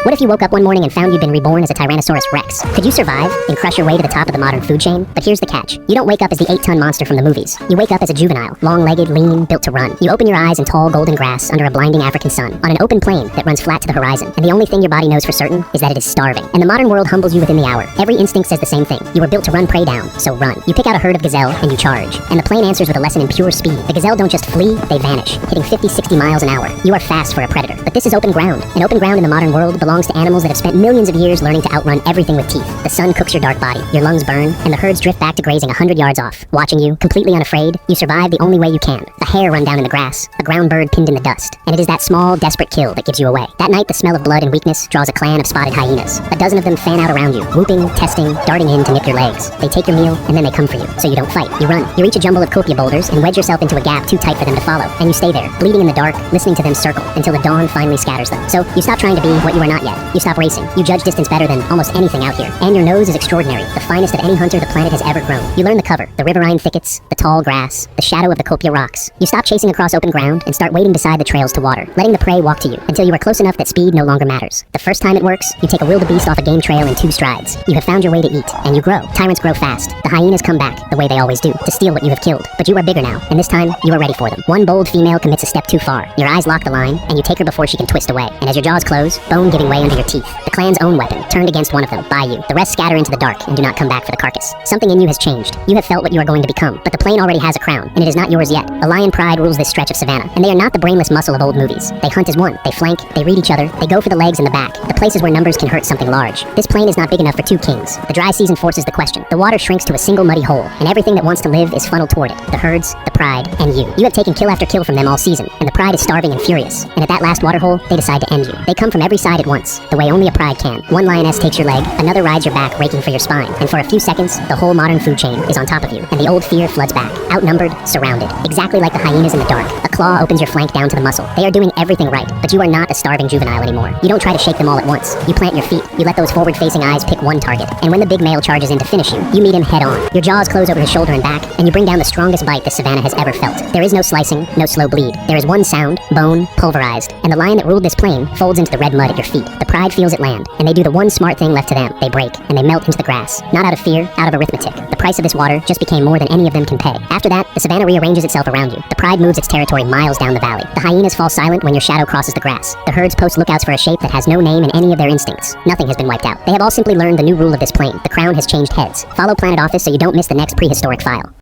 What if you woke up one morning and found you'd been reborn as a Tyrannosaurus Rex? Could you survive and crush your way to the top of the modern food chain? But here's the catch. You don't wake up as the 8-ton monster from the movies. You wake up as a juvenile, long-legged, lean, built to run. You open your eyes in tall golden grass under a blinding African sun, on an open plain that runs flat to the horizon. And the only thing your body knows for certain is that it is starving. And the modern world humbles you within the hour. Every instinct says the same thing. You were built to run prey down, so run. You pick out a herd of gazelle and you charge. And the plain answers with a lesson in pure speed. The gazelle don't just flee, they vanish, hitting 50, 60 miles an hour. You are fast for a predator. But this is open ground. And open ground in the modern world belongs to animals that have spent millions of years learning to outrun everything with teeth. The sun cooks your dark body, your lungs burn, and the herds drift back to grazing 100 yards off. Watching you, completely unafraid, you survive the only way you can. A hare run down in the grass, a ground bird pinned in the dust. And it is that small, desperate kill that gives you away. That night, the smell of blood and weakness draws a clan of spotted hyenas. A dozen of them fan out around you, whooping, testing, darting in to nip your legs. They take your meal, and then they come for you, so you don't fight. You run. You reach a jumble of copia boulders and wedge yourself into a gap too tight for them to follow. And you stay there, bleeding in the dark, listening to them circle, until the dawn finally scatters them. So, you stop trying to be what you are not yet. You stop racing. You judge distance better than almost anything out here. And your nose is extraordinary, the finest of any hunter the planet has ever grown. You learn the cover, the riverine thickets, the tall grass, the shadow of the copia rocks. You stop chasing across open ground and start waiting beside the trails to water, letting the prey walk to you, until you are close enough that speed no longer matters. The first time it works, you take a wildebeest off a game trail in 2 strides. You have found your way to eat, and you grow. Tyrants grow fast. The hyenas come back, the way they always do, to steal what you have killed. But you are bigger now, and this time, you are ready for them. One bold female commits a step too far. Your eyes lock the line, and you take her before she can twist away. And as your jaws close, bone giving way under your teeth, the clan's own weapon, turned against one of them, by you. The rest scatter into the dark and do not come back for the carcass. Something in you has changed. You have felt what you are going to become, but the plain already has a crown, and it is not yours yet. A lion pride rules this stretch of savannah, and they are not the brainless muscle of old movies. They hunt as one. They flank, they read each other, they go for the legs and the back, the places where numbers can hurt something large. This plain is not big enough for 2 kings. The dry season forces the question. The water shrinks to a single muddy hole, and everything that wants to live is funneled toward it. The herds, the pride, and you. You have taken kill after kill from them all season, and the pride is starving and furious. And at that last water hole, they decide to end you. They come from every side at once, the way only a pride can. One lioness takes your leg, another rides your back, raking for your spine, and for a few seconds, the whole modern food chain is on top of you, and the old fear floods back. Outnumbered, surrounded, exactly like the hyenas in the dark. A claw opens your flank down to the muscle. They are doing everything right, but you are not a starving juvenile anymore. You don't try to shake them all at once. You plant your feet. You let those forward-facing eyes pick one target, and when the big male charges in to finish you, you meet him head-on. Your jaws close over his shoulder and back, and you bring down the strongest bite the savannah has ever felt. There is no slicing, no slow bleed. There is one sound, bone, pulverized, and the lion that ruled this plain folds into the red mud at your feet. The pride feels it land, and they do the one smart thing left to them. They break, and they melt into the grass. Not out of fear, out of arithmetic. The price of this water just became more than any of them can pay. After that, the savannah rearranges itself around you. The pride moves its territory miles down the valley. The hyenas fall silent when your shadow crosses the grass. The herds post lookouts for a shape that has no name in any of their instincts. Nothing has been wiped out. They have all simply learned the new rule of this plain. The crown has changed heads. Follow Planet Office so you don't miss the next prehistoric file.